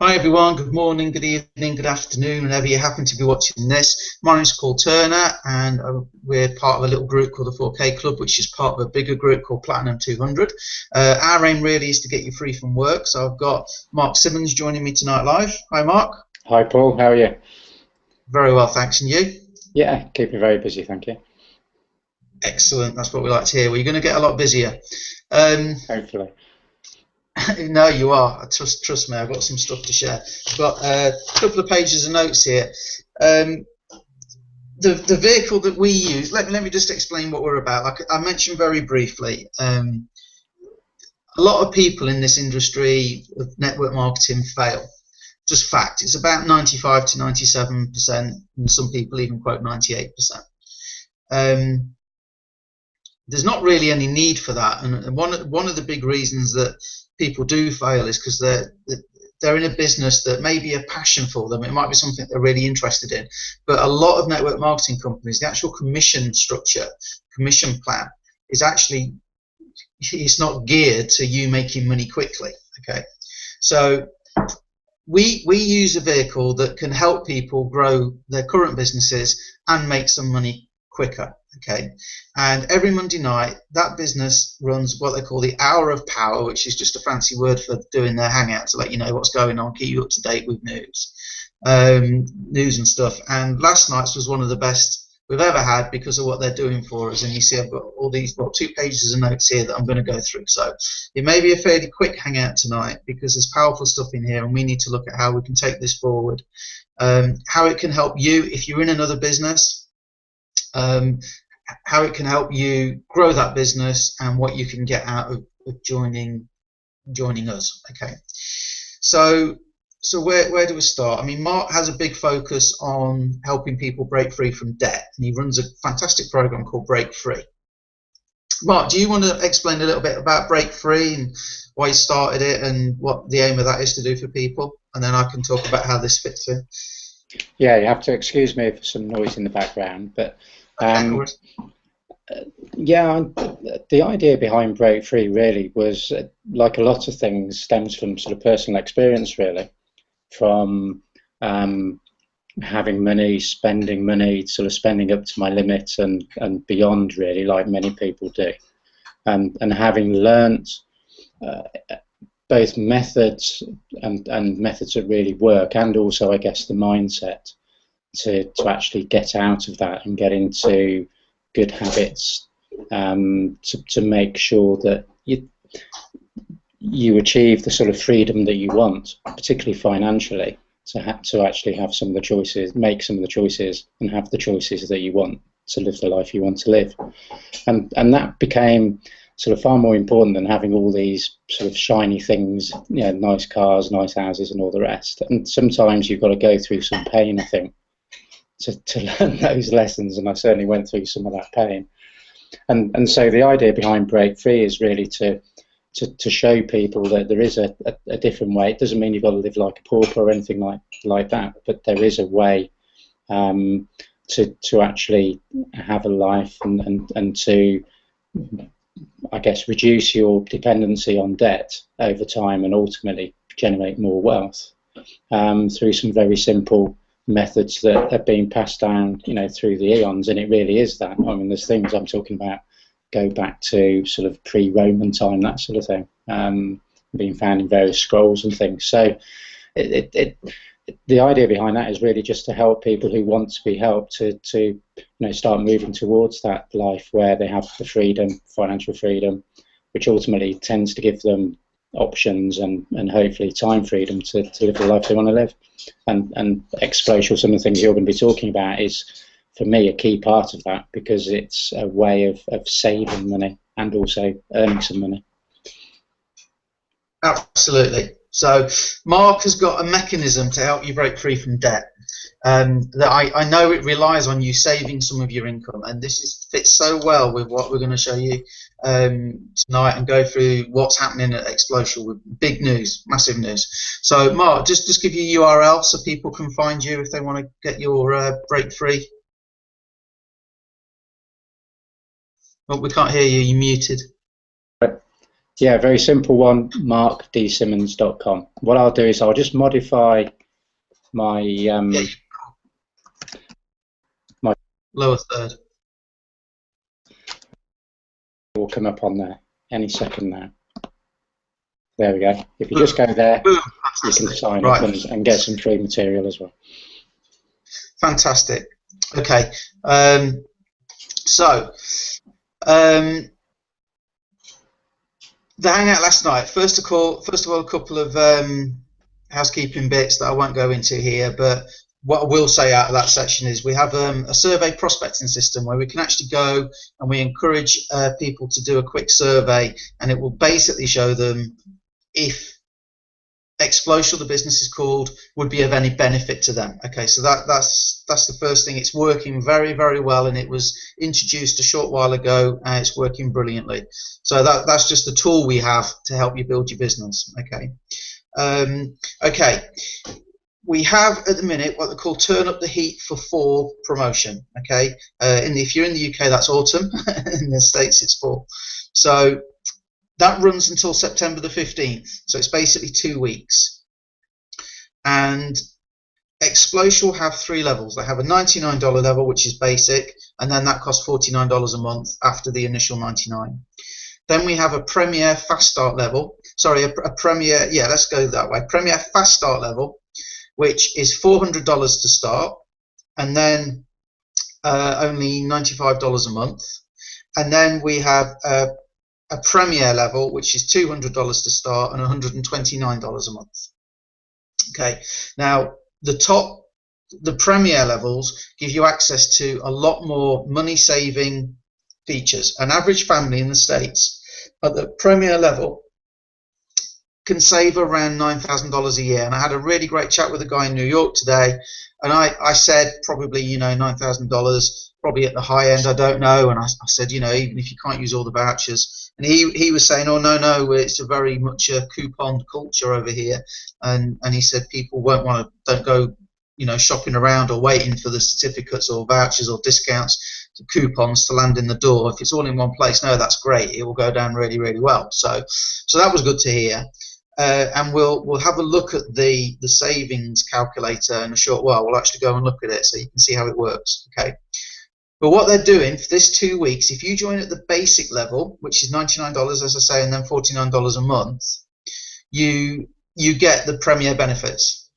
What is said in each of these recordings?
Hi everyone, good morning, good evening, good afternoon, whenever you happen to be watching this. My name's Paul Turner and we're part of a little group called the 4K Club, which is part of a bigger group called Platinum 200. Our aim really is to get you free from work, so I've got Mark Simmons joining me tonight live. Hi Mark. Hi Paul, how are you? Very well, thanks, and you? Yeah, keeping very busy, thank you. Excellent, that's what we like to hear. Well, you're going to get a lot busier. Hopefully. No, you are. Trust me, I've got some stuff to share. I've got a couple of pages of notes here. The vehicle that we use, let me just explain what we're about. Like I mentioned very briefly, a lot of people in this industry of network marketing fail. Just fact. It's about 95 to 97%, and some people even quote 98%. There's not really any need for that, and one of the big reasons that people do fail is because they're in a business that may be a passion for them. It might be something they're really interested in, but a lot of network marketing companies, the actual commission structure, commission plan, is actually, it's not geared to you making money quickly. Okay, so we use a vehicle that can help people grow their current businesses and make some money quicker. Okay, and every Monday night that business runs what they call the Hour of Power, which is just a fancy word for doing their hangout to let you know what's going on, keep you up to date with news and stuff. And last night's was one of the best we've ever had because of what they're doing for us. And you see I've got all these 2 pages of notes here that I'm going to go through, so it may be a fairly quick hangout tonight because there's powerful stuff in here and we need to look at how we can take this forward, how it can help you if you're in another business, how it can help you grow that business, and what you can get out of joining us. Okay, so where do we start? I mean, Mark has a big focus on helping people break free from debt, and he runs a fantastic program called Break Free. Mark, do you want to explain a little bit about Break Free and why you started it and what the aim of that is to do for people, and then I can talk about how this fits in. Yeah, you have to excuse me for some noise in the background, but yeah, the idea behind Break Free really was, like a lot of things, stems from sort of personal experience, really, from having money, spending money, sort of spending up to my limit and beyond, really, like many people do, and having learnt both methods and methods that really work, and also, I guess, the mindset to actually get out of that and get into good habits, to make sure that you achieve the sort of freedom that you want, particularly financially, to actually have some of the choices, make some of the choices, and have the choices that you want to live the life you want to live. And that became sort of far more important than having all these sort of shiny things, you know, nice cars, nice houses, and all the rest. And sometimes you've got to go through some pain, I think, to learn those lessons, and I certainly went through some of that pain. And so the idea behind Break Free is really to show people that there is a different way. It doesn't mean you've got to live like a pauper or anything like that, but there is a way to actually have a life and to, I guess, reduce your dependency on debt over time and ultimately generate more wealth through some very simple methods that have been passed down, you know, through the eons. And it really is that. I mean, there's things I'm talking about go back to sort of pre-Roman time, that sort of thing, being found in various scrolls and things. So the idea behind that is really just to help people who want to be helped to you know, start moving towards that life where they have the freedom, financial freedom, which ultimately tends to give them options and hopefully time freedom to live the life they want to live. And exposure, some of the things you're going to be talking about, is for me a key part of that, because it's a way of saving money and also earning some money. Absolutely. So Mark has got a mechanism to help you break free from debt. That I know it relies on you saving some of your income, and this fits so well with what we're going to show you tonight and go through what's happening at Explosial with big news, massive news. So Mark, just give you a URL so people can find you if they want to get your Break Free. Oh, we can't hear you. You're muted. Yeah, very simple one, markdsimmons.com. What I'll do is I'll just modify my my lower third. will come up on there any second now. There we go. If you just go there, Boom. you can sign Right. up and get some free material as well. Fantastic. Okay. The hangout last night. First of all, a couple of housekeeping bits that I won't go into here, but what I will say out of that section is we have a survey prospecting system where we can actually go and we encourage people to do a quick survey, and it will basically show them if Explocial, the business is called, would be of any benefit to them. Okay, so that's the first thing. It's working very, very well, and it was introduced a short while ago, and it's working brilliantly. So that's just the tool we have to help you build your business. Okay, okay. We have at the minute what they call Turn Up the Heat for 4 promotion. Okay, if you're in the UK, that's autumn. In the States, it's fall. So that runs until September the 15th, so it's basically 2 weeks. And Explocial have 3 levels. They have a $99 level, which is basic, and then that costs $49 a month after the initial $99. Then we have a Premier Fast Start level. Sorry, a Premier, yeah, let's go that way. Premier Fast Start level, which is $400 to start, and then only $95 a month. And then we have a Premier level, which is $200 to start and $129 a month. Okay, now the Premier levels give you access to a lot more money-saving features. An average family in the States at the Premier level can save around $9,000 a year. And I had a really great chat with a guy in New York today, and I said probably, you know, $9,000, probably at the high end, I don't know. And I said, you know, even if you can't use all the vouchers. And he was saying, oh, no, it's a very much a coupon culture over here. And he said people don't go, you know, shopping around or waiting for the certificates or vouchers or discounts, coupons to land in the door. If it's all in one place, no, that's great. It will go down really, really well. So that was good to hear. And we'll have a look at the savings calculator in a short while. We'll actually go and look at it so you can see how it works. Okay. But what they're doing for this 2 weeks, if you join at the basic level, which is $99, as I say, and then $49 a month, you get the Premier benefits.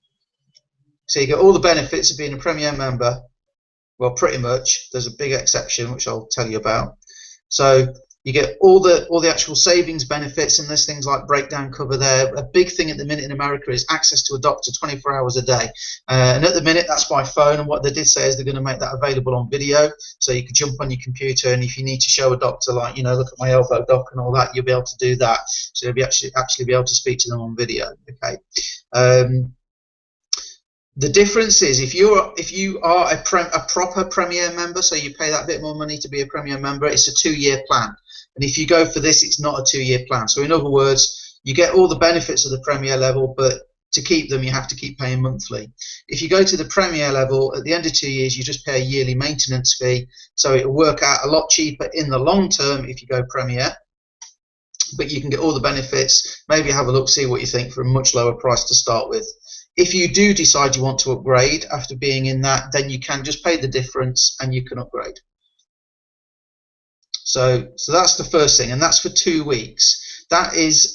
So you get all the benefits of being a Premier member. Well, pretty much. There's a big exception, which I'll tell you about. So you get all the actual savings benefits, and there's things like breakdown cover there. A big thing at the minute in America is access to a doctor 24 hours a day. And at the minute, that's by phone. And what they did say is they're going to make that available on video. So you can jump on your computer, and if you need to show a doctor, like, you know, look at my elbow doc and all that, you'll be able to do that. So you'll be actually be able to speak to them on video. Okay. The difference is if you are a proper Premier member, so you pay that bit more money to be a Premier member, it's a 2-year plan. And if you go for this, it's not a 2-year plan. So in other words, you get all the benefits of the Premier level, but to keep them, you have to keep paying monthly. If you go to the Premier level, at the end of 2 years, you just pay a yearly maintenance fee. So it will work out a lot cheaper in the long term if you go Premier. But you can get all the benefits. Maybe have a look, see what you think, for a much lower price to start with. If you do decide you want to upgrade after being in that, then you can just pay the difference and you can upgrade. So that's the first thing, and that's for 2 weeks. That is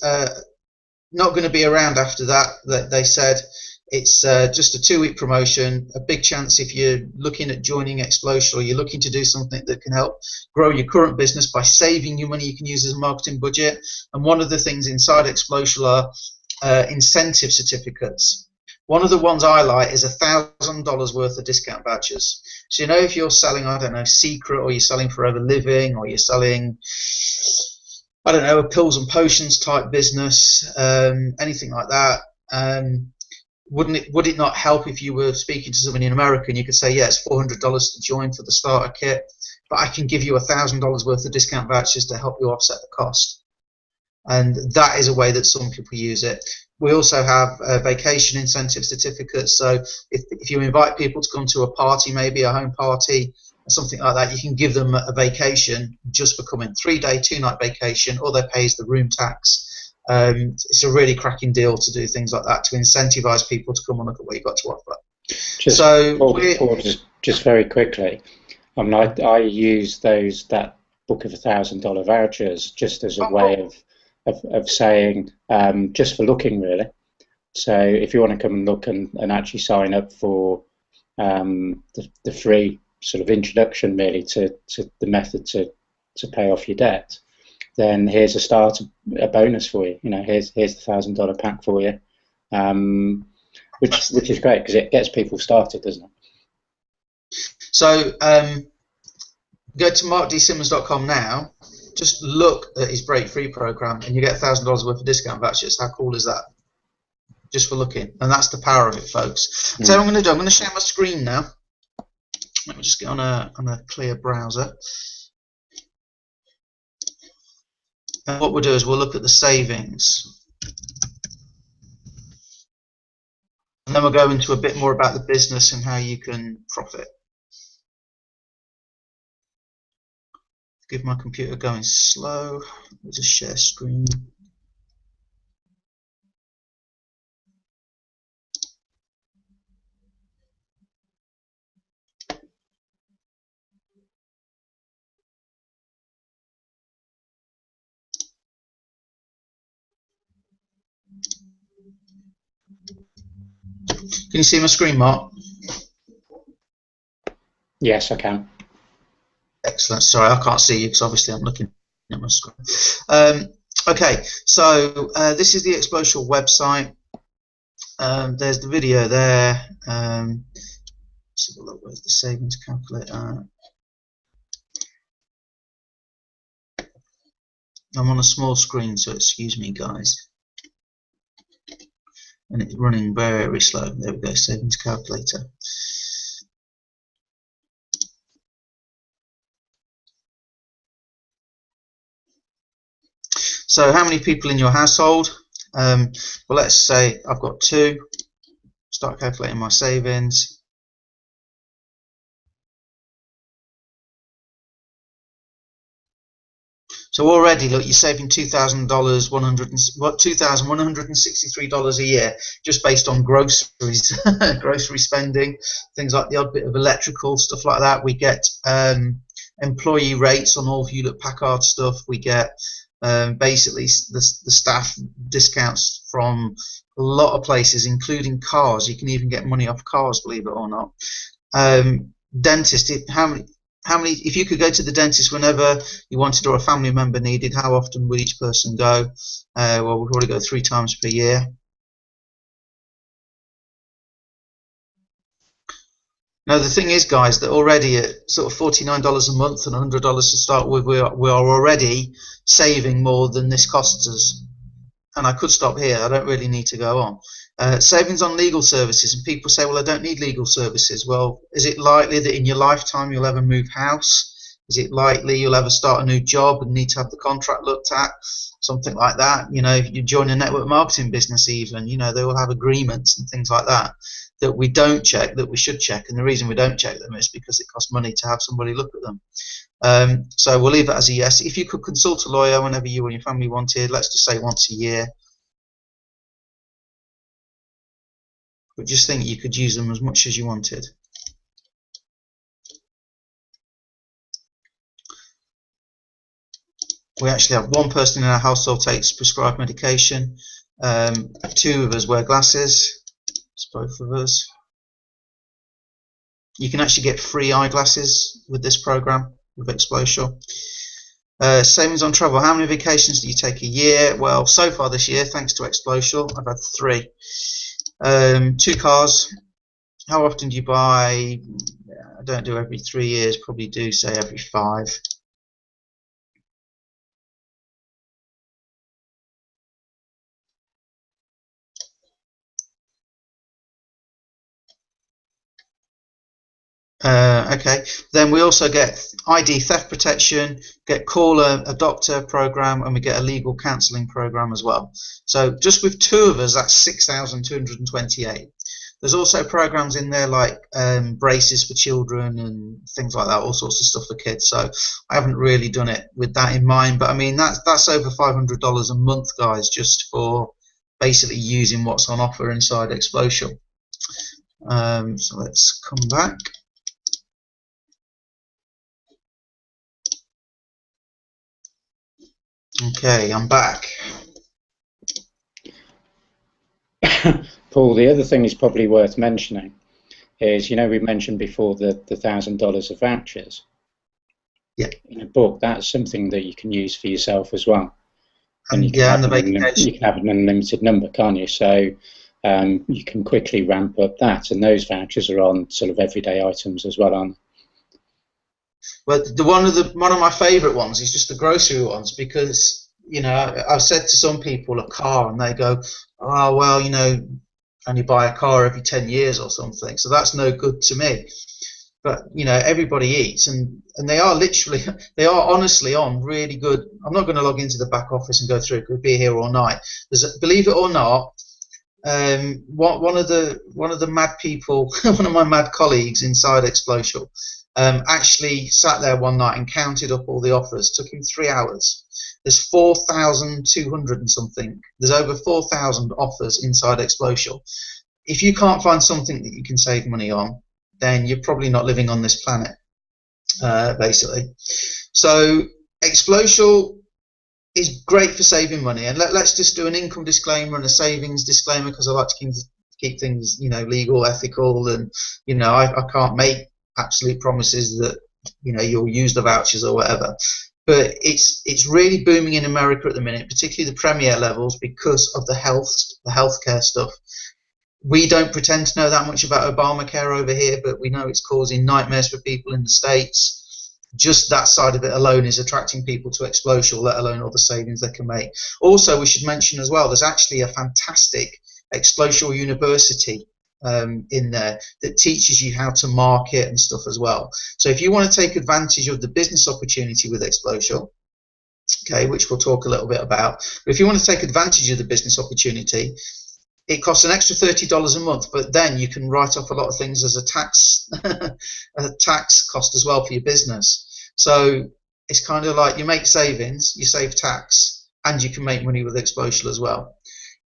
not going to be around after that. They said it's just a 2-week promotion. A big chance if you're looking at joining Explocial or you're looking to do something that can help grow your current business by saving you money you can use as a marketing budget. And one of the things inside Explocial are incentive certificates. One of the ones I like is $1,000 worth of discount vouchers. So, you know, if you're selling, I don't know, Secret, or you're selling Forever Living, or you're selling, I don't know, a pills and potions type business, anything like that, would it not help if you were speaking to somebody in America and you could say, yeah, it's $400 to join for the starter kit, but I can give you $1,000 worth of discount vouchers to help you offset the cost. And that is a way that some people use it. We also have vacation incentive certificates. So if you invite people to come to a party, maybe a home party, something like that, you can give them a vacation just for coming, 3-day, 2-night vacation. All they pay is the room tax. It's a really cracking deal to do things like that to incentivize people to come and look at what you've got to offer. Just very quickly, I mean, I use that book of $1,000 vouchers just as a way of saying just for looking, really. So if you want to come and look and actually sign up for the free sort of introduction, really, to the method to pay off your debt, then here's a bonus for you. Here's the $1,000 pack for you, which is great because it gets people started, doesn't it? So go to markdsimmons.com now. Just look at his Break Free program, and you get $1,000 worth of discount vouchers. How cool is that? Just for looking, and that's the power of it, folks. So what I'm going to do, I'm going to share my screen now. Let me just get on a clear browser. And what we'll do is we'll look at the savings, and then we'll go into a bit more about the business and how you can profit. Give my computer going slow. Let's just share screen. Can you see my screen, Mark? Yes, I can. Excellent. Sorry, I can't see you because obviously I'm looking at my screen. Okay, so this is the Explosure website. There's the video there. Let's have a look. Where's the savings calculator? I'm on a small screen, so excuse me, guys. And it's running very slow. There we go, savings calculator. So how many people in your household? Well, let's say I've got 2. Start calculating my savings. So already, look, you're saving $2,000, $2,163 a year just based on groceries, grocery spending, things like the odd bit of electrical, stuff like that. We get employee rates on all Hewlett-Packard stuff. We get basically the staff discounts from a lot of places, including cars. You can even get money off cars, believe it or not. Dentist, how many, if you could go to the dentist whenever you wanted or a family member needed, how often would each person go? Well, we'll probably go 3 times per year. Now, the thing is, guys, that already at sort of $49 a month and $100 to start with, we are already saving more than this costs us. And I could stop here. I don't really need to go on. Savings on legal services, and people say, well, I don't need legal services. Well, is it likely that in your lifetime you'll ever move house? Is it likely you'll ever start a new job and need to have the contract looked at? Something like that. If you join a network marketing business even, they will have agreements and things like that that we don't check, that we should check. And the reason we don't check them is because it costs money to have somebody look at them. So we'll leave that as a yes. If you could consult a lawyer whenever you and your family wanted, let's just say once a year. But just think you could use them as much as you wanted. We actually have 1 person in our household takes prescribed medication. 2 of us wear glasses. It's both of us. You can actually get free eyeglasses with this program with Explosure. Savings on travel. How many vacations do you take a year? Well, so far this year, thanks to Explosure, I've had 3. 2 cars. How often do you buy? I don't do every 3 years, probably do say every 5. Okay, then we also get ID theft protection, get call a doctor program, and we get a legal counselling program as well. So just with 2 of us, that's 6,228. There's also programs in there like braces for children and things like that, all sorts of stuff for kids. So I haven't really done it with that in mind, but I mean that's over $500 a month, guys, just for basically using what's on offer inside Explocial. So let's come back. Okay, I'm back. Paul, the other thing is probably worth mentioning is, you know, we mentioned before the $1,000 of vouchers. Yeah. In a book, that's something that you can use for yourself as well. And you can, you can have an unlimited number, can't you? So you can quickly ramp up that, and those vouchers are on sort of everyday items as well, aren't they? Well, one of my favourite ones is just the grocery ones, because, you know, I've said to some people a car, and they go, oh well, you know, only buy a car every 10 years or something, so that's no good to me. But, you know, everybody eats, and they are literally, they are honestly on really good. I'm not going to log into the back office and go through it, could be here all night. Believe it or not, one of the mad people, one of my mad colleagues inside Explocial, actually sat there one night and counted up all the offers. Took him 3 hours. There's 4,200 and something. There's over 4,000 offers inside Explocial. If you can't find something that you can save money on, then you're probably not living on this planet, basically. So Explocial is great for saving money, and let's just do an income disclaimer and a savings disclaimer, because I like to keep things, you know, legal, ethical, and, you know, I can't make absolute promises that, you know, you'll use the vouchers or whatever. But it's really booming in America at the minute, particularly the premier levels, because of the healthcare stuff. We don't pretend to know that much about Obamacare over here, but we know it's causing nightmares for people in the States. Just that side of it alone is attracting people to Explocial, let alone all the savings they can make. Also, we should mention as well, there's actually a fantastic Explocial University in there that teaches you how to market and stuff as well. So if you want to take advantage of the business opportunity with Explocial, okay, which we'll talk a little bit about, but if you want to take advantage of the business opportunity, it costs an extra $30 a month, but then you can write off a lot of things as a tax cost as well for your business. So it's kind of like you make savings, you save tax, and you can make money with Explocial as well.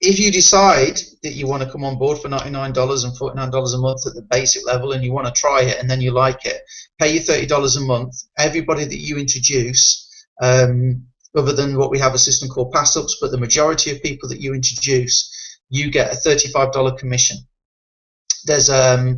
If you decide that you want to come on board for $99 and $49 a month at the basic level, and you want to try it and then you like it, pay your $30 a month. Everybody that you introduce, other than what we have a system called pass-ups, but the majority of people that you introduce, you get a $35 commission. There's a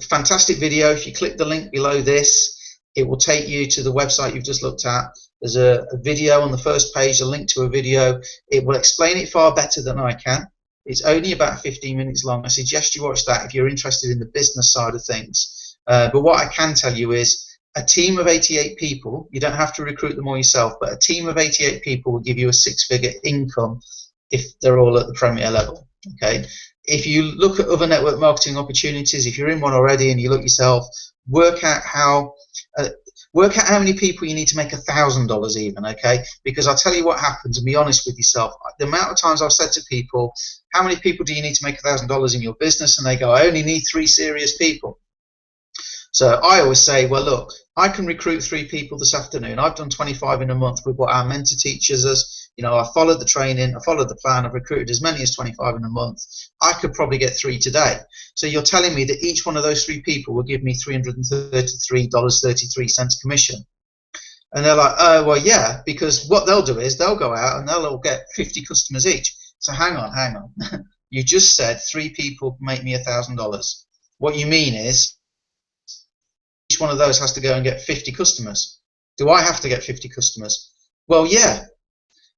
fantastic video. If you click the link below this, it will take you to the website you've just looked at. There's a video on the first page, a link to a video. It will explain it far better than I can. It's only about 15 minutes long. I suggest you watch that if you're interested in the business side of things. But what I can tell you is a team of 88 people, you don't have to recruit them all yourself, but a team of 88 people will give you a six-figure income if they're all at the premier level. Okay. If you look at other network marketing opportunities, if you're in one already and you look yourself, work out how many people you need to make $1,000 even, okay? Because I'll tell you what happens, and be honest with yourself. The amount of times I've said to people, how many people do you need to make $1,000 in your business? And they go, I only need 3 serious people. So I always say, well, look, I can recruit 3 people this afternoon. I've done 25 in a month with what our mentor teaches us. You know, I followed the training, I followed the plan, I've recruited as many as 25 in a month. I could probably get 3 today. So you're telling me that each one of those 3 people will give me $333.33 commission. And they're like, oh, well, yeah, because what they'll do is they'll go out and they'll all get 50 customers each. So hang on. You just said 3 people make me $1,000. What you mean is each one of those has to go and get 50 customers. Do I have to get 50 customers? Well, yeah.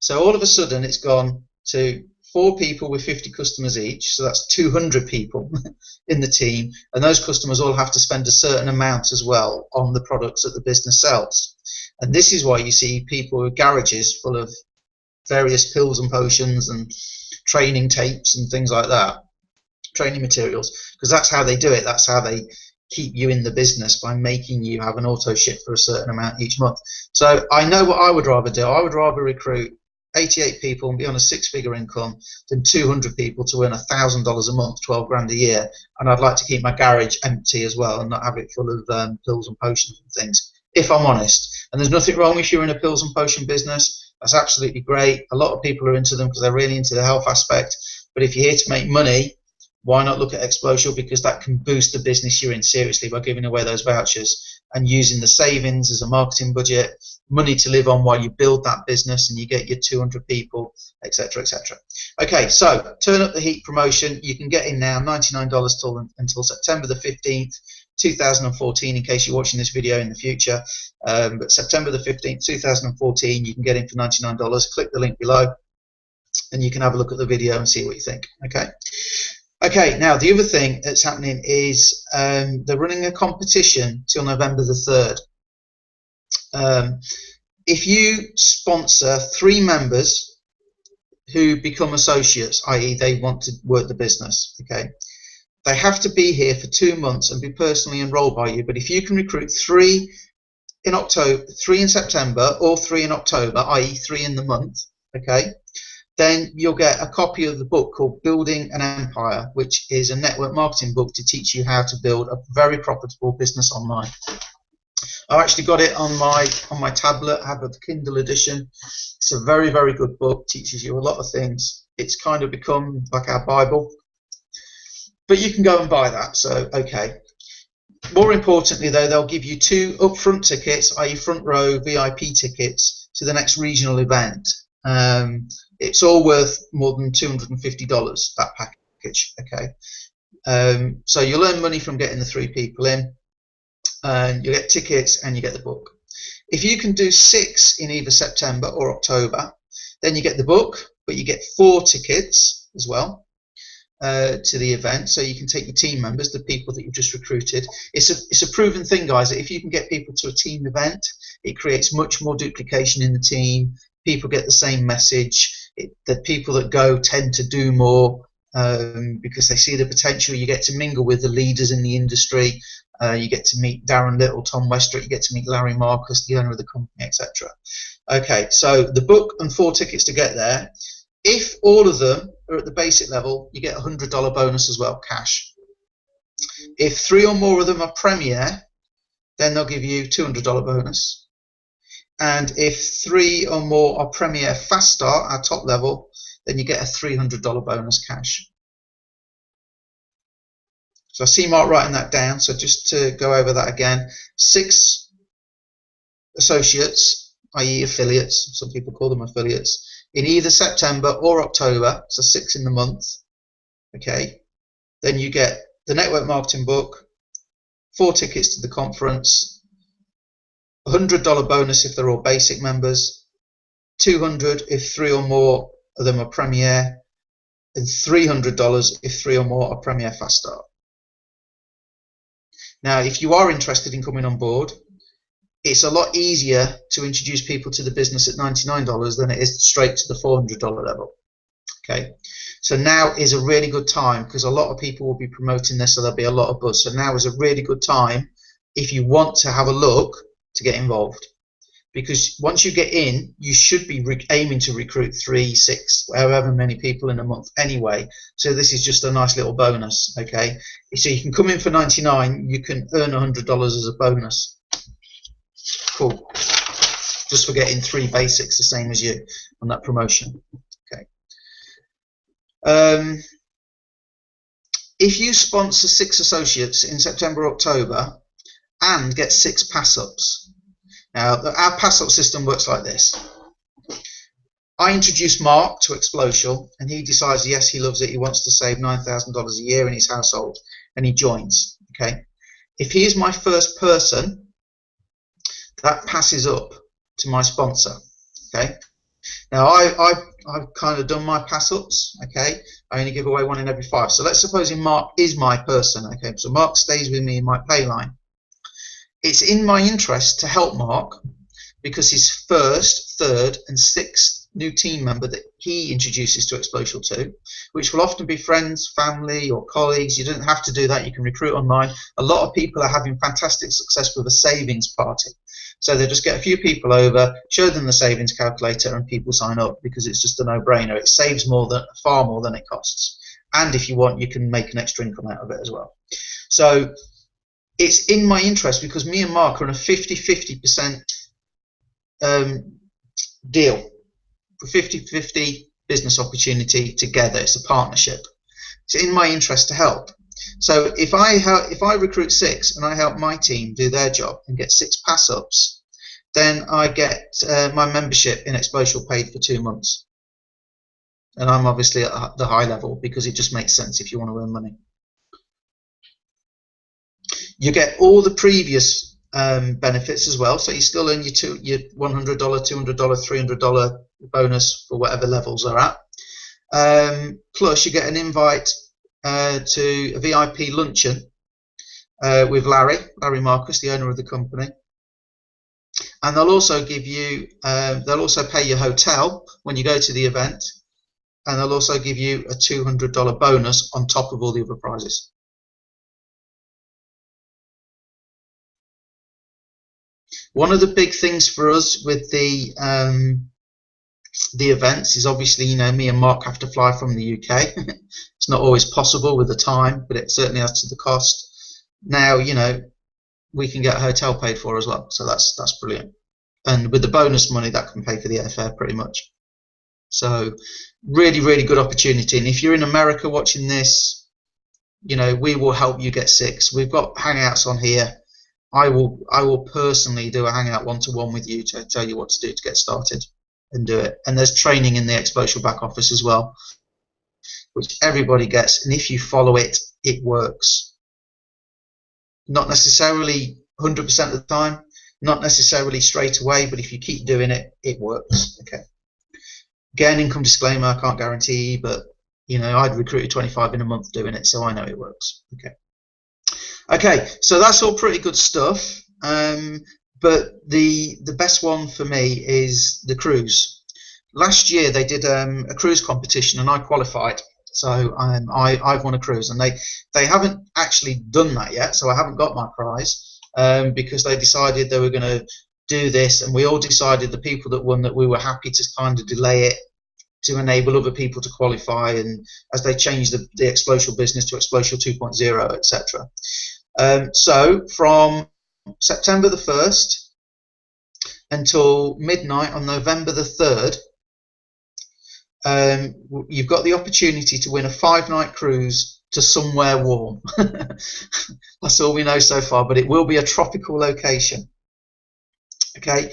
So all of a sudden it's gone to 4 people with 50 customers each, so that's 200 people in the team, and those customers all have to spend a certain amount as well on the products that the business sells. And this is why you see people with garages full of various pills and potions and training tapes and things like that, training materials, because that's how they do it. That's how they keep you in the business, by making you have an auto ship for a certain amount each month. So I know what I would rather do. I would rather recruit 88 people and be on a 6-figure income than 200 people to earn $1,000 a month, 12 grand a year. And I'd like to keep my garage empty as well and not have it full of pills and potions and things, if I'm honest. And there's nothing wrong if you're in a pills and potion business. That's absolutely great. A lot of people are into them because they're really into the health aspect. But if you're here to make money, why not look at Explosial? Because that can boost the business you're in seriously by giving away those vouchers and using the savings as a marketing budget, money to live on while you build that business and you get your 200 people, etc., etc. Okay, so Turn Up the Heat promotion. You can get in now, $99 until September the 15th, 2014, in case you're watching this video in the future. But September the 15th, 2014, you can get in for $99. Click the link below and you can have a look at the video and see what you think. Okay, now the other thing that's happening is they're running a competition till November the 3rd. If you sponsor 3 members who become associates, i.e. they want to work the business, okay, they have to be here for 2 months and be personally enrolled by you. But if you can recruit 3 in October, 3 in September, or 3 in October, i.e. 3 in the month, okay, then you'll get a copy of the book called Building an Empire, which is a network marketing book to teach you how to build a very profitable business online. I've actually got it on my tablet. I have a Kindle edition. It's a very, very good book. Teaches you a lot of things. It's kind of become like our Bible. But you can go and buy that. So, okay. More importantly, though, they'll give you 2 upfront tickets, i.e. front row VIP tickets, to the next regional event. It's all worth more than $250, that package, okay? So you'll earn money from getting the 3 people in, and you get tickets and you get the book. If you can do 6 in either September or October, then you get the book, but you get 4 tickets as well to the event, so you can take your team members, the people that you've just recruited. It's a proven thing, guys, that if you can get people to a team event, it creates much more duplication in the team. People get the same message. The people that go tend to do more because they see the potential. You get to mingle with the leaders in the industry. You get to meet Darren Little, Tom Westbrook. You get to meet Larry Marcus, the owner of the company, etc. Okay, so the book and 4 tickets to get there. If all of them are at the basic level, you get a $100 bonus as well, cash. If 3 or more of them are Premier, then they'll give you $200 bonus. And if 3 or more are Premier Fast Start, our top level, then you get a $300 bonus cash. So I see Mark writing that down. So just to go over that again, 6 associates, i.e. affiliates, some people call them affiliates, in either September or October, so 6 in the month, okay, then you get the network marketing book, 4 tickets to the conference, $100 bonus if they're all basic members, $200 if 3 or more of them are Premier, and $300 if 3 or more are Premier Fast Start. Now, if you are interested in coming on board, it's a lot easier to introduce people to the business at $99 than it is straight to the $400 level. Okay, so now is a really good time because a lot of people will be promoting this, so there'll be a lot of buzz. So now is a really good time if you want to have a look to get involved, because once you get in, you should be aiming to recruit 3, 6, however many people in a month anyway. So this is just a nice little bonus. Okay, so you can come in for $99, you can earn $100 as a bonus. Cool. Just for getting 3 basics, the same as you on that promotion. Okay. If you sponsor 6 associates in September, October, and get 6 pass-ups. Now, our pass-up system works like this. I introduce Mark to Explosial, and he decides, yes, he loves it. He wants to save $9,000 a year in his household, and he joins. Okay. If he is my first person, that passes up to my sponsor. Okay. Now I've kind of done my pass-ups. Okay. I only give away 1 in every 5. So let's suppose Mark is my person. Okay. So Mark stays with me in my pay line. It's in my interest to help Mark because his 1st, 3rd, and 6th new team member that he introduces to Explosial 2, which will often be friends, family, or colleagues. You don't have to do that. You can recruit online. A lot of people are having fantastic success with a savings party. So they just get a few people over, show them the savings calculator, and people sign up because it's just a no-brainer. It saves far more than it costs. And if you want, you can make an extra income out of it as well. So it's in my interest because me and Mark are on a 50-50% deal for 50-50 business opportunity together. It's a partnership. It's in my interest to help. So if I recruit 6 and I help my team do their job and get 6 pass-ups, then I get my membership in Explosial paid for 2 months. And I'm obviously at the high level because it just makes sense if you want to earn money. You get all the previous benefits as well, so you still earn your $100, $200, $300 bonus for whatever levels are at. Plus, you get an invite to a VIP luncheon with Larry Marcus, the owner of the company, and they'll also give you, they'll also pay your hotel when you go to the event, and they'll also give you a $200 bonus on top of all the other prizes. One of the big things for us with the events is obviously, you know, me and Mark have to fly from the UK. It's not always possible with the time, but it certainly adds to the cost. Now, you know, we can get a hotel paid for as well, so that's brilliant. And with the bonus money, that can pay for the airfare pretty much. So really, really good opportunity. And if you're in America watching this, you know, we will help you get 6. We've got hangouts on here. I will personally do a hangout one-to-one with you to tell you what to do to get started and do it. And there's training in the Explosial back office as well, which everybody gets. And if you follow it, it works. Not necessarily 100% of the time, not necessarily straight away, but if you keep doing it, it works. Okay. Again, income disclaimer, I can't guarantee, but you know, I'd recruited 25 in a month doing it, so I know it works. Okay. Okay, so that's all pretty good stuff. But the best one for me is the cruise. Last year they did a cruise competition and I qualified. So I've won a cruise, and they haven't actually done that yet. So I haven't got my prize because they decided they were going to do this, and we all decided, the people that won, that we were happy to kind of delay it to enable other people to qualify, and as they changed the Explosial business to Explosial 2.0, etc. So from September the 1st until midnight on November the 3rd, you've got the opportunity to win a 5-night cruise to somewhere warm. That's all we know so far, but it will be a tropical location. Okay,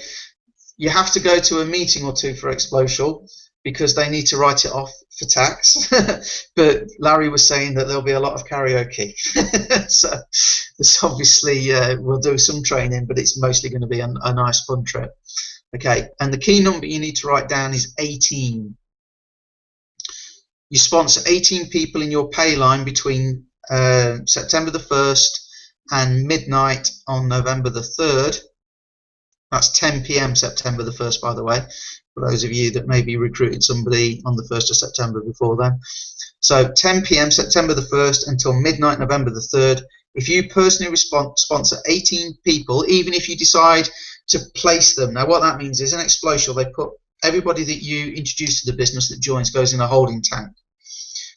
you have to go to a meeting or two for Explosial because they need to write it off for tax. But Larry was saying that there'll be a lot of karaoke. So it's obviously we'll do some training, but it's mostly going to be a nice fun trip. Okay, and the key number you need to write down is 18. You sponsor 18 people in your pay line between September the 1st and midnight on November the 3rd. That's 10 p.m. September the 1st, by the way, for those of you that maybe recruited somebody on the 1st of September before then. So 10 p.m. September the 1st until midnight November the 3rd. If you personally sponsor 18 people, even if you decide to place them. Now what that means is in Explosial they put everybody that you introduce to the business that joins goes in a holding tank.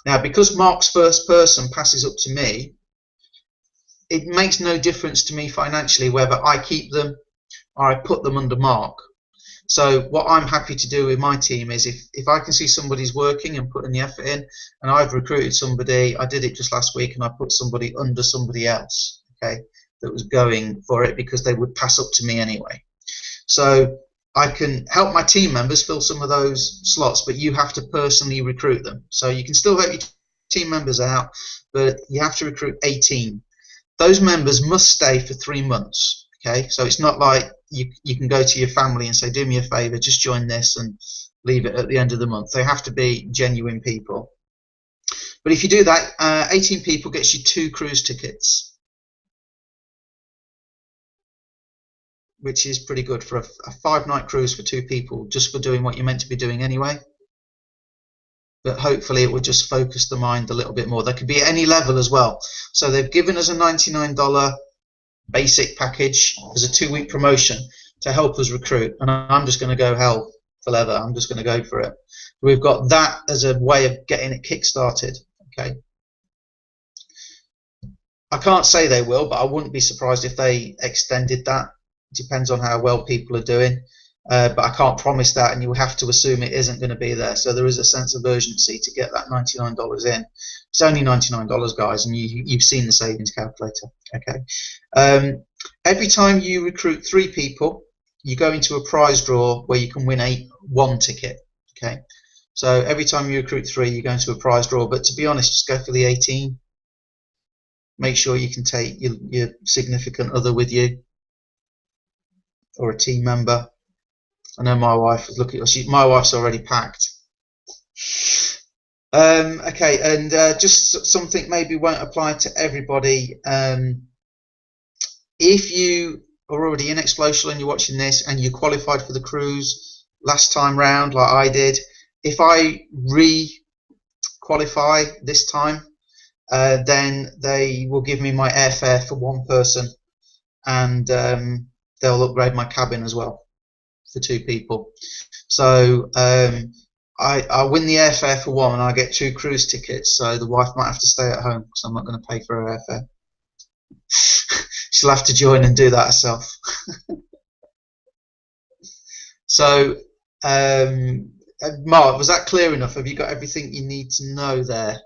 Now because Mark's first person passes up to me, it makes no difference to me financially whether I keep them or I put them under Mark. So what I'm happy to do with my team is if I can see somebody's working and putting the effort in, and I've recruited somebody, I did it just last week, and I put somebody under somebody else, okay, that was going for it because they would pass up to me anyway. So I can help my team members fill some of those slots, but you have to personally recruit them. So you can still help your team members out, but you have to recruit 18. Those members must stay for 3 months. Okay, so it's not like you can go to your family and say, do me a favor, just join this and leave it at the end of the month. They have to be genuine people. But if you do that, 18 people gets you 2 cruise tickets. which is pretty good for a 5-night cruise for 2 people, just for doing what you're meant to be doing anyway. But hopefully it will just focus the mind a little bit more. There could be at any level as well. So they've given us a $99 basic package as a 2-week promotion to help us recruit, and I'm just going to go hell for leather. I'm just going to go for it. We've got that as a way of getting it kick-started. Okay. I can't say they will, but I wouldn't be surprised if they extended that. It depends on how well people are doing. But I can't promise that, and you have to assume it isn't going to be there. So there is a sense of urgency to get that $99 in. It's only $99, guys, and you've seen the savings calculator. Okay. Every time you recruit 3 people, you go into a prize draw where you can win one ticket. Okay. So every time you recruit 3, you go into a prize draw. But to be honest, just go for the 18. Make sure you can take your significant other with you, or a team member. I know my wife was looking. My wife's already packed. Okay, and just something maybe won't apply to everybody. If you are already in Explosial and you're watching this and you qualified for the cruise last time round, like I did, if I re-qualify this time, then they will give me my airfare for 1 person, and they'll upgrade my cabin as well for 2 people. So I win the airfare for 1, and I get 2 cruise tickets. So the wife might have to stay at home because I'm not going to pay for her airfare. She'll have to join and do that herself. So, Mark, was that clear enough? Have you got everything you need to know there?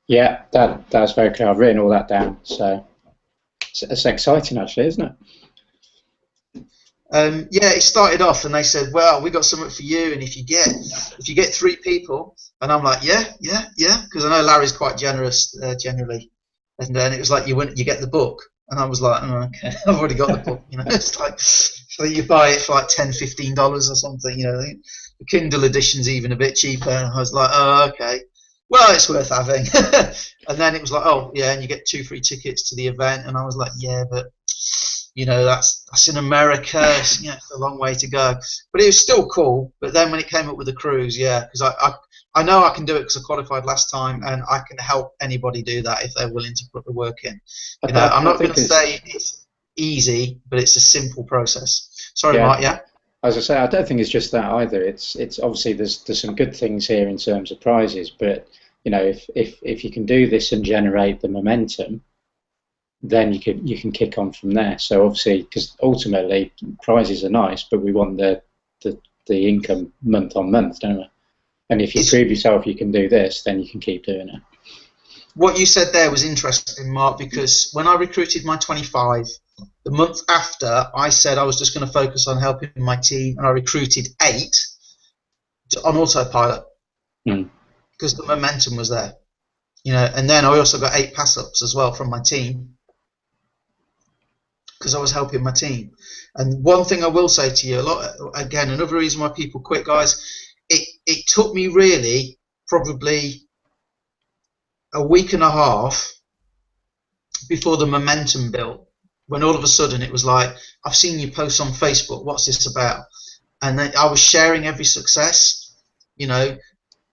Yeah, that's very clear. I've written all that down. So it's exciting, actually, isn't it? Yeah, it started off and they said, well, we got something for you, and if you get 3 people, and I'm like, yeah, because I know Larry's quite generous generally, and then it was like you get the book, and I was like, oh, okay, I've already got the book, you know. It's like, so you buy it for like $10-15 or something, you know. The Kindle edition's even a bit cheaper, and I was like, oh, okay, well, it's worth having. And then it was like, oh yeah, and you get 2 free tickets to the event, and I was like, yeah, but you know, that's in America. It's a long way to go, but it was still cool. But then when it came up with the cruise, yeah, because I know I can do it because I qualified last time, and I can help anybody do that if they're willing to put the work in. You know, I'm not going to say it's easy, but it's a simple process. Sorry, yeah. Mark. Yeah. As I say, I don't think it's just that either. It's obviously there's some good things here in terms of prizes, but you know, if you can do this and generate the momentum, then you can kick on from there. So obviously, because ultimately prizes are nice, but we want the income month on month, don't we? And if you prove yourself you can do this, then you can keep doing it. What you said there was interesting, Mark, because when I recruited my 25, the month after, I said I was just going to focus on helping my team, and I recruited 8 on autopilot because the momentum was there. You know, and then I also got 8 pass-ups as well from my team, because I was helping my team. And one thing I will say to you, again, another reason why people quit, guys, it took me really probably a week and a half before the momentum built, when all of a sudden it was like, I've seen you post on Facebook, what's this about? And then I was sharing every success, you know,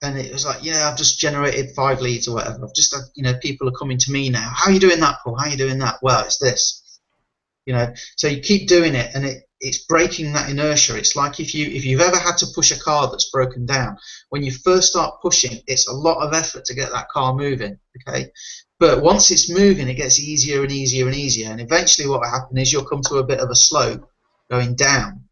and it was like, yeah, I've just generated 5 leads or whatever. I've just, you know, people are coming to me now. How are you doing that, Paul? How are you doing that? Well, it's this. You know, so you keep doing it, and it's breaking that inertia. It's like if you've ever had to push a car that's broken down, when you first start pushing, it's a lot of effort to get that car moving, okay? But once it's moving, it gets easier and easier and easier, and eventually what will happen is you'll come to a bit of a slope going down,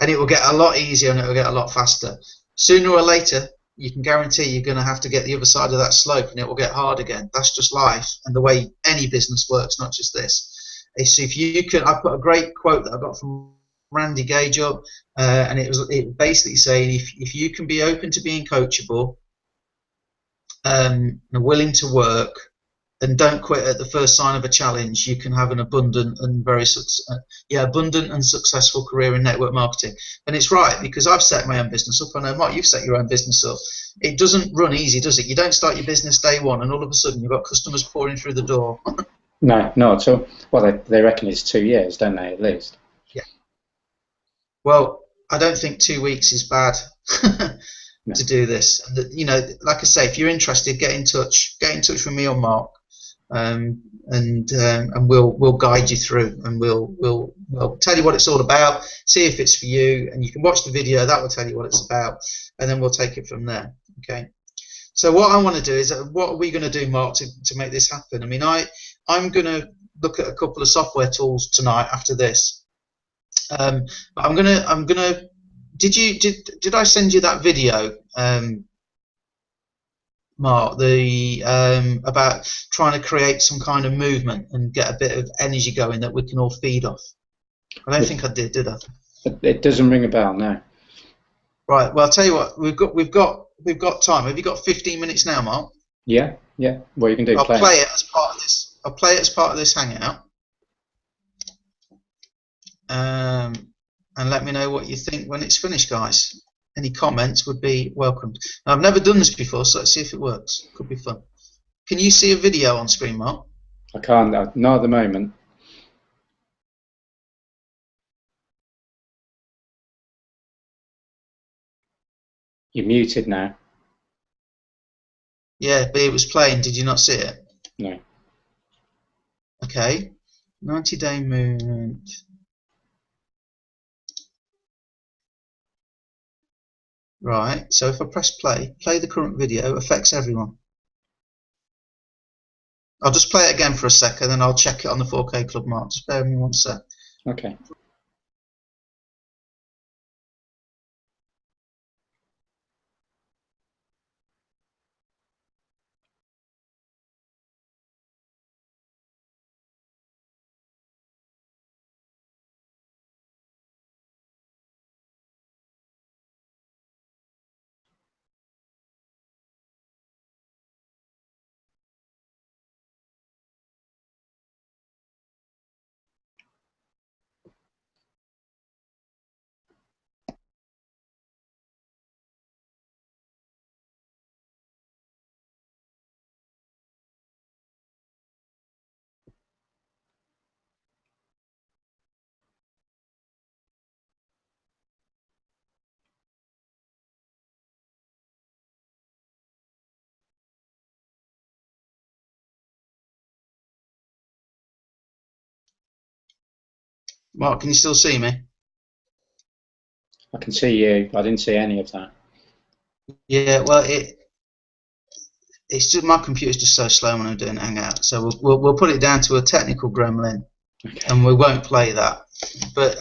and it will get a lot easier and it will get a lot faster. Sooner or later, you can guarantee you're going to have to get the other side of that slope, and it will get hard again. That's just life and the way any business works, not just this. So if you can, I put a great quote that I got from Randy Gage up, and it basically saying if you can be open to being coachable, and willing to work, and don't quit at the first sign of a challenge, you can have an abundant and successful career in network marketing. And it's right, because I've set my own business up. I know, Mark, you've set your own business up. It doesn't run easy, does it? You don't start your business day one and all of a sudden you've got customers pouring through the door. No, not at all. Well, they reckon it's 2 years, don't they, at least? Yeah. Well, I don't think 2 weeks is bad No. to do this. And you know, like I say, if you're interested, get in touch. Get in touch with me or Mark, and we'll guide you through, and we'll tell you what it's all about. See if it's for you, and you can watch the video. That will tell you what it's about, and then we'll take it from there. Okay. So what I want to do is, what are we going to do, Mark, to make this happen? I mean, I'm going to look at a couple of software tools tonight after this. But I'm gonna. Did I send you that video, Mark? The about trying to create some kind of movement and get a bit of energy going that we can all feed off. I don't think I did I? It doesn't ring a bell, no. Right. Well, I'll tell you what. We've got time. Have you got 15 minutes now, Mark? Yeah. What you can do? I'll play it as part of this. I'll play it as part of this hangout. And let me know what you think when it's finished, guys. Any comments would be welcomed. Now, I've never done this before, so let's see if it works. Could be fun. Can you see a video on screen, Mark? I can't. Not at the moment. You're muted now. Yeah, but it was playing. Did you not see it? No. Okay. 90-day movement. Right. So if I press play the current video, affects everyone. I'll just play it again for a second, then I'll check it on the 4K Club, Mark. Just bear with me 1 sec. Okay. Mark, can you still see me? I can see you. I didn't see any of that. Yeah, well, it's just my computer's just so slow when I'm doing Hangout, so we'll put it down to a technical gremlin, Okay. and we won't play that. But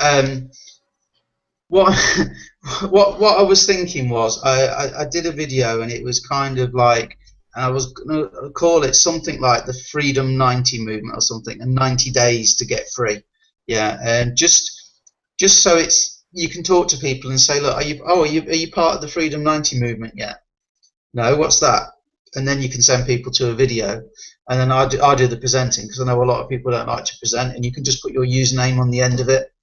what I was thinking was I did a video, and it was kind of like, and I was going to call it something like the Freedom 90 movement or something, and 90 days to get free. Yeah, and just so it's, you can talk to people and say, look, are you part of the Freedom 90 movement yet? No, what's that? And then you can send people to a video, and then I do the presenting, because I know a lot of people don't like to present, and you can just put your username on the end of it,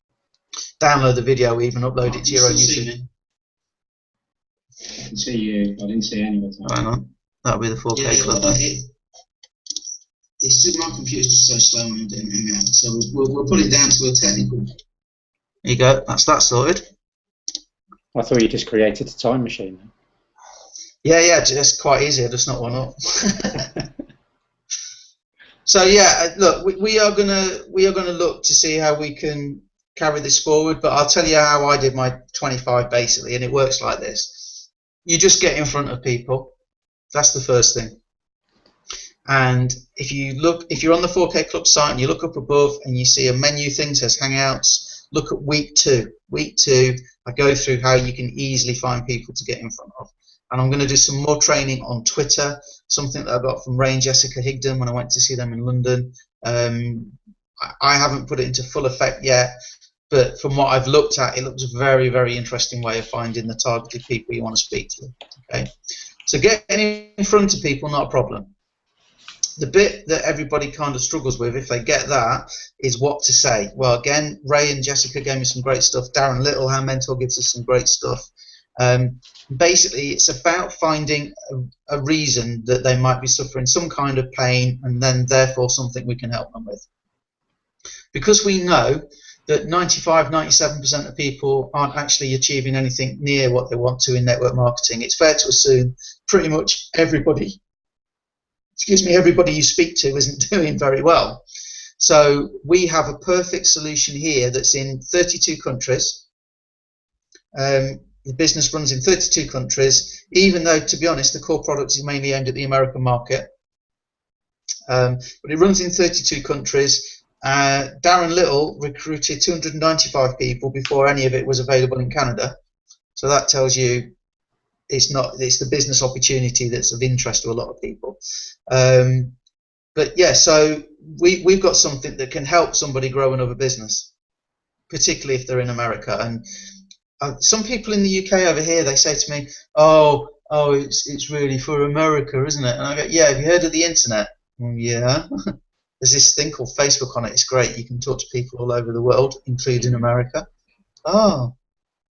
download the video, even upload it to your own YouTube. I can see you. I didn't see any of that. Hang on, that'll be the 4K Club. It's just my computer's just so slow when I'm doing Hangout, so we'll put it down to a technical. There you go, that's that sorted. I thought you just created a time machine. Yeah, just quite easy. I just knocked one up. So yeah, look, we are gonna look to see how we can carry this forward. But I'll tell you how I did my 25 basically, and it works like this: you just get in front of people. That's the first thing. And if you're on the 4K Club site and you look up above and you see a menu thing that says Hangouts, look at week 2. Week 2, I go through how you can easily find people to get in front of. And I'm going to do some more training on Twitter, something that I got from Ray and Jessica Higdon when I went to see them in London. I haven't put it into full effect yet, but from what I've looked at, it looks a very, very interesting way of finding the targeted people you want to speak to. Okay, so getting in front of people, not a problem. The bit that everybody kind of struggles with, if they get that, is what to say. Well, again, Ray and Jessica gave me some great stuff. Darren Little, our mentor, gives us some great stuff. Basically, it's about finding a reason that they might be suffering some kind of pain, and then therefore something we can help them with. Because we know that 95–97% of people aren't actually achieving anything near what they want to in network marketing, it's fair to assume pretty much everybody you speak to isn't doing very well. So we have a perfect solution here that's in 32 countries. The business runs in 32 countries, even though, to be honest, the core product is mainly aimed at the American market. But it runs in 32 countries. Darren Little recruited 295 people before any of it was available in Canada. So that tells you it's the business opportunity that's of interest to a lot of people. But yeah, so we've got something that can help somebody grow another business, particularly if they're in America. And some people in the UK over here, they say to me, oh, it's really for America, isn't it? And I go, yeah, have you heard of the internet? Yeah. There's this thing called Facebook on it. It's great. You can talk to people all over the world, including America. Oh,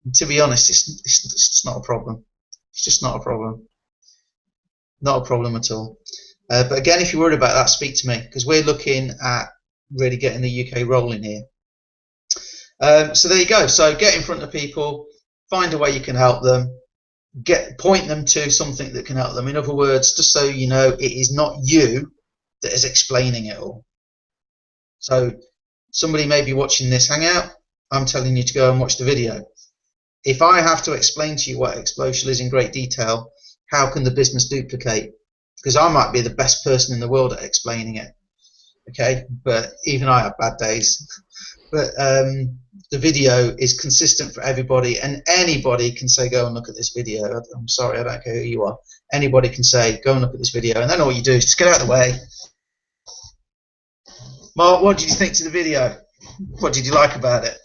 and to be honest, it's not a problem. It's just not a problem. Not a problem at all. But again, if you're worried about that, speak to me, because we're looking at really getting the UK rolling here. So there you go. So get in front of people, find a way you can help them, point them to something that can help them. In other words, just so you know, it is not you that is explaining it all. So somebody may be watching this hangout. I'm telling you to go and watch the video. If I have to explain to you what Explocial is in great detail, how can the business duplicate? Because I might be the best person in the world at explaining it, okay? But even I have bad days. But the video is consistent for everybody, and anybody can say, go and look at this video. I'm sorry, I don't care who you are. Anybody can say, go and look at this video, and then all you do is just get out of the way. Mark, what did you think to the video? What did you like about it?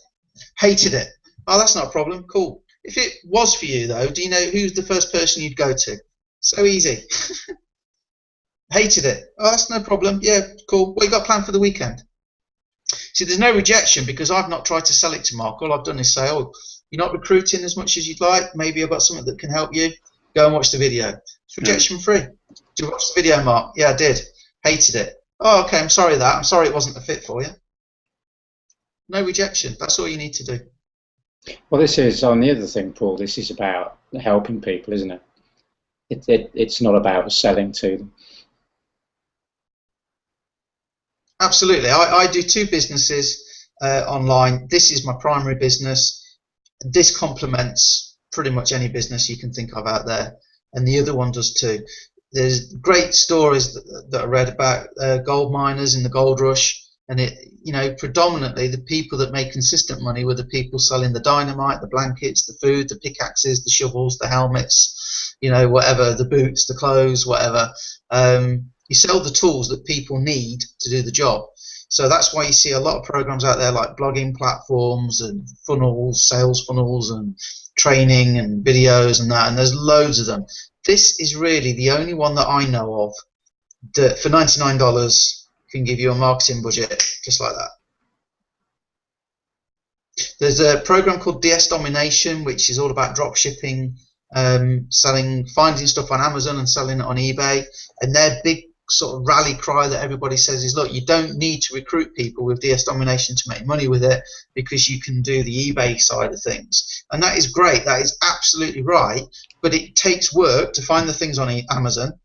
Hated it. Oh, that's not a problem. Cool. If it was for you, though, do you know who's the first person you'd go to? So easy. Hated it. Oh, that's no problem. Yeah, cool. What you got planned for the weekend? See, there's no rejection because I've not tried to sell it to Mark. All I've done is say, oh, you're not recruiting as much as you'd like. Maybe I've got something that can help you. Go and watch the video. It's rejection free. Did you watch the video, Mark? Yeah, I did. Hated it. Oh, okay, I'm sorry I'm sorry it wasn't a fit for you. No rejection. That's all you need to do. Well, this is, on the other thing, Paul, this is about helping people, isn't it? It's not about selling to them. Absolutely. I do two businesses online. This is my primary business. This complements pretty much any business you can think of out there, and the other one does too. There's great stories that I read about gold miners in the gold rush, and predominantly the people that made consistent money were the people selling the dynamite, the blankets, the food, the pickaxes, the shovels, the helmets, whatever, the boots, the clothes, whatever. You sell the tools that people need to do the job. So that's why you see a lot of programs out there like blogging platforms and funnels, sales funnels and training and videos and that, and there's loads of them. This is really the only one that I know of that for $99 can give you a marketing budget just like that. There's a program called DS Domination, which is all about drop shipping, finding stuff on Amazon and selling it on eBay, and their big sort of rally cry that everybody says is, look, you don't need to recruit people with DS Domination to make money with it because you can do the eBay side of things. And that is great. That is absolutely right. But it takes work to find the things on Amazon,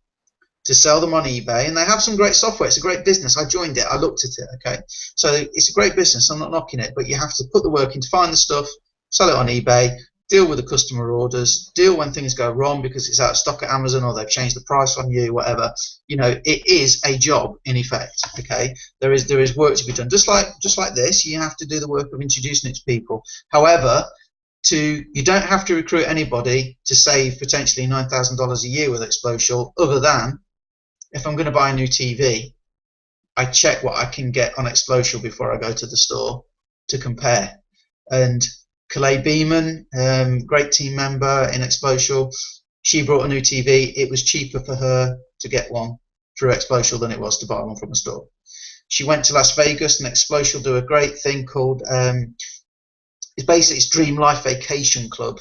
to sell them on eBay, and they have some great software. It's a great business. I joined it. I looked at it, okay? So it's a great business. I'm not knocking it, but you have to put the work in to find the stuff, sell it on eBay, deal with the customer orders, deal when things go wrong because it's out of stock at Amazon or they've changed the price on you, whatever. It is a job in effect, okay? There is work to be done. Just like this, you have to do the work of introducing it to people. However, you don't have to recruit anybody to save potentially $9,000 a year with Explocial, other than if I'm going to buy a new TV, I check what I can get on Explocial before I go to the store to compare. And Calais Beeman, great team member in Explocial, she brought a new TV. It was cheaper for her to get one through Explocial than it was to buy one from a store. She went to Las Vegas, and Explocial do a great thing called it's Dream Life Vacation Club,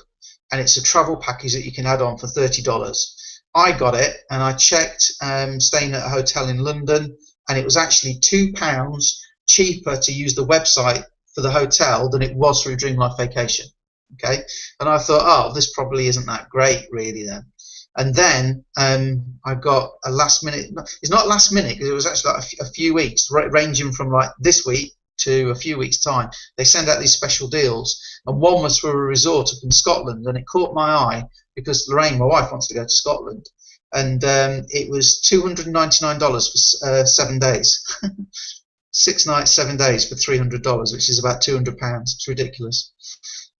and it's a travel package that you can add on for $30. I got it, and I checked, staying at a hotel in London, and it was actually £2 cheaper to use the website for the hotel than it was through Dream Life Vacation. Okay, and I thought, oh, this probably isn't that great, really, then. And then I got a last minute. It's not last minute because it was actually like a few weeks, ranging from like this week to a few weeks' time. They send out these special deals, and one was for a resort up in Scotland, and it caught my eye because Lorraine, my wife, wants to go to Scotland, and it was $299 for 7 days. 6 nights, 7 days for $300, which is about £200. It's ridiculous.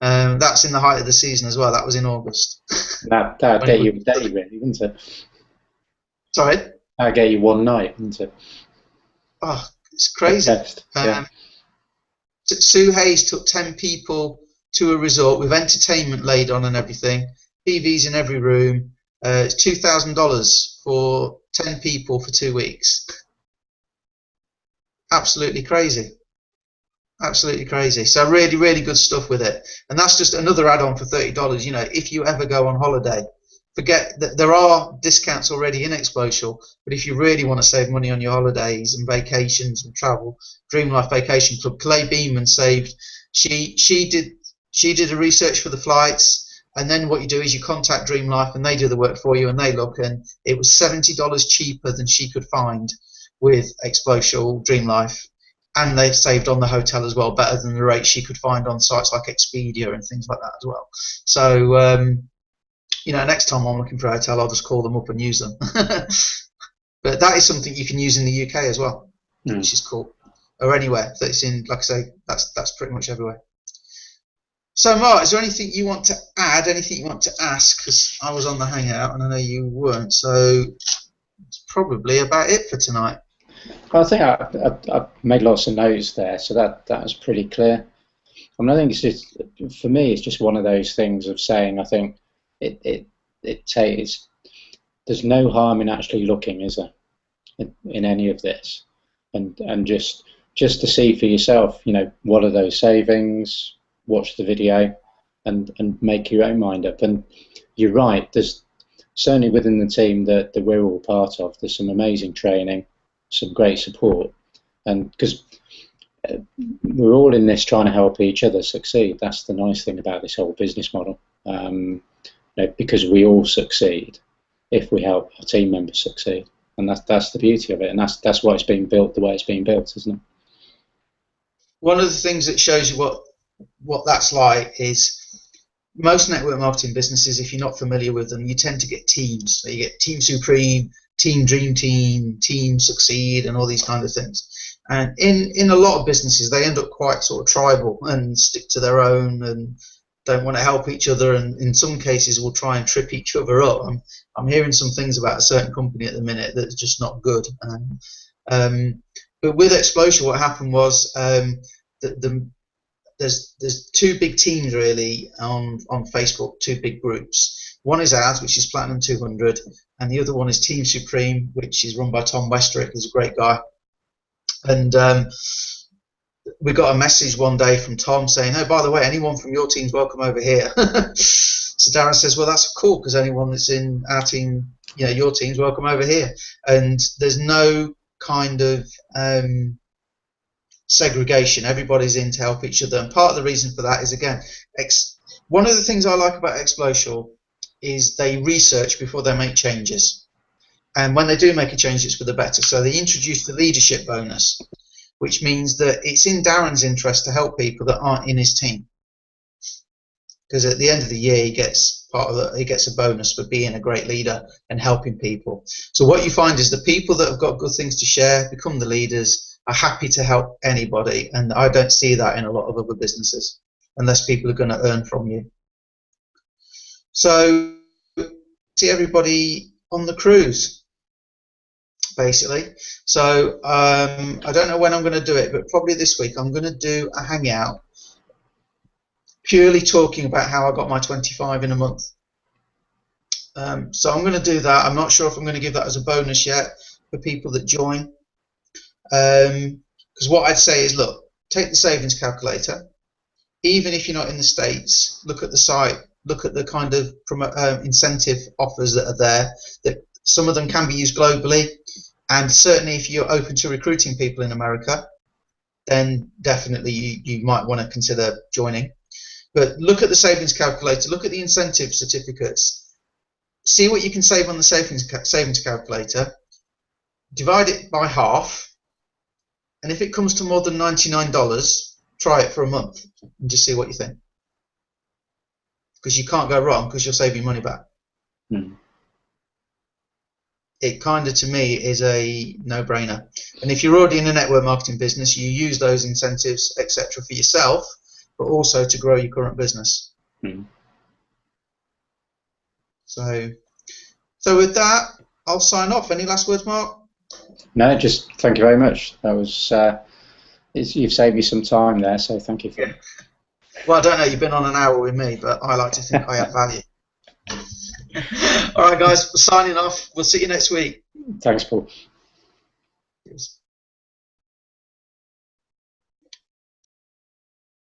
That's in the height of the season as well. That was in August. That'd get you a day, really, wouldn't it? Sorry? That'd get you one night, wouldn't it? Oh, it's crazy. Yeah. Sue Hayes took 10 people to a resort with entertainment laid on and everything. TVs in every room. It's $2,000 for 10 people for 2 weeks. Absolutely crazy. Absolutely crazy. So really, really good stuff with it. And that's just another add-on for $30. You know, if you ever go on holiday, forget that there are discounts already in Explosial, but if you really want to save money on your holidays and vacations and travel, Dream Life Vacation Club, Clay Beeman saved. She did a research for the flights, and then what you do is you contact Dream Life and they do the work for you, and they look, and it was $70 cheaper than she could find with Explosial Dream Life. And they saved on the hotel as well, better than the rate she could find on sites like Expedia and things like that as well. So, you know, next time I'm looking for a hotel, I'll just call them up and use them. But that is something you can use in the UK as well, which is cool. Or anywhere that's in, like I say, that's pretty much everywhere. So, Mark, is there anything you want to add, anything you want to ask? Because I was on the Hangout and I know you weren't. So it's probably about it for tonight. I think I've made lots of notes there, so that was pretty clear. I mean, I think it's just, for me, it's just one of those things of saying, I think it takes, there's no harm in actually looking, is there, in any of this, and just to see for yourself, you know, what are those savings, watch the video, and make your own mind up. And you're right, there's certainly within the team that we're all part of, there's some amazing training, some great support, and because we're all in this trying to help each other succeed. That's the nice thing about this whole business model, you know, because we all succeed if we help our team members succeed, and that's the beauty of it, and that's why it's being built the way it's being built, isn't it? One of the things that shows you what that's like is most network marketing businesses, if you're not familiar with them, you tend to get teams. So you get Team Supreme, Team Dream Team, Team Succeed, and all these kind of things. And in a lot of businesses, they end up quite sort of tribal and stick to their own and don't want to help each other, and in some cases will try and trip each other up. I'm hearing some things about a certain company at the minute that's just not good. But with Explosial, what happened was there's two big teams really on Facebook, two big groups. One is ours, which is Platinum 200, and the other one is Team Supreme, which is run by Tom Westrick, who's a great guy. And we got a message one day from Tom saying, "Oh, by the way, anyone from your team's welcome over here." So Darren says, "Well, that's cool, because anyone that's in our team, you know, your team's welcome over here." And there's no kind of segregation. Everybody's in to help each other, and part of the reason for that is, again, one of the things I like about Explosial is they research before they make changes, and when they do make a change, it's for the better. So they introduced the leadership bonus, which means that it's in Darren's interest to help people that aren't in his team, because at the end of the year he gets a bonus for being a great leader and helping people. So what you find is the people that have got good things to share become the leaders, are happy to help anybody, and I don't see that in a lot of other businesses unless people are going to earn from you. So see everybody on the cruise, basically. So I don't know when I'm going to do it, but probably this week I'm going to do a hangout purely talking about how I got my 25 in a month. So I'm going to do that. I'm not sure if I'm going to give that as a bonus yet for people that join. Because what I'd say is, look, take the savings calculator. Even if you're not in the States, look at the site look at the kind of incentive offers that are there. That some of them can be used globally, and certainly if you're open to recruiting people in America, then definitely you might want to consider joining. But look at the savings calculator, look at the incentive certificates, see what you can save on the savings calculator, divide it by half, and if it comes to more than $99, try it for a month and just see what you think. Because you can't go wrong, because you'll save your money back. It kind of, to me, is a no-brainer. And if you're already in a network marketing business, you use those incentives, etc., for yourself, but also to grow your current business. So with that, I'll sign off. Any last words, Mark? No, just thank you very much. That was you've saved me some time there, so thank you for it. Well, I don't know, you've been on an hour with me, but I like to think I add value. All right, guys, we're signing off. We'll see you next week. Thanks, Paul. Cheers.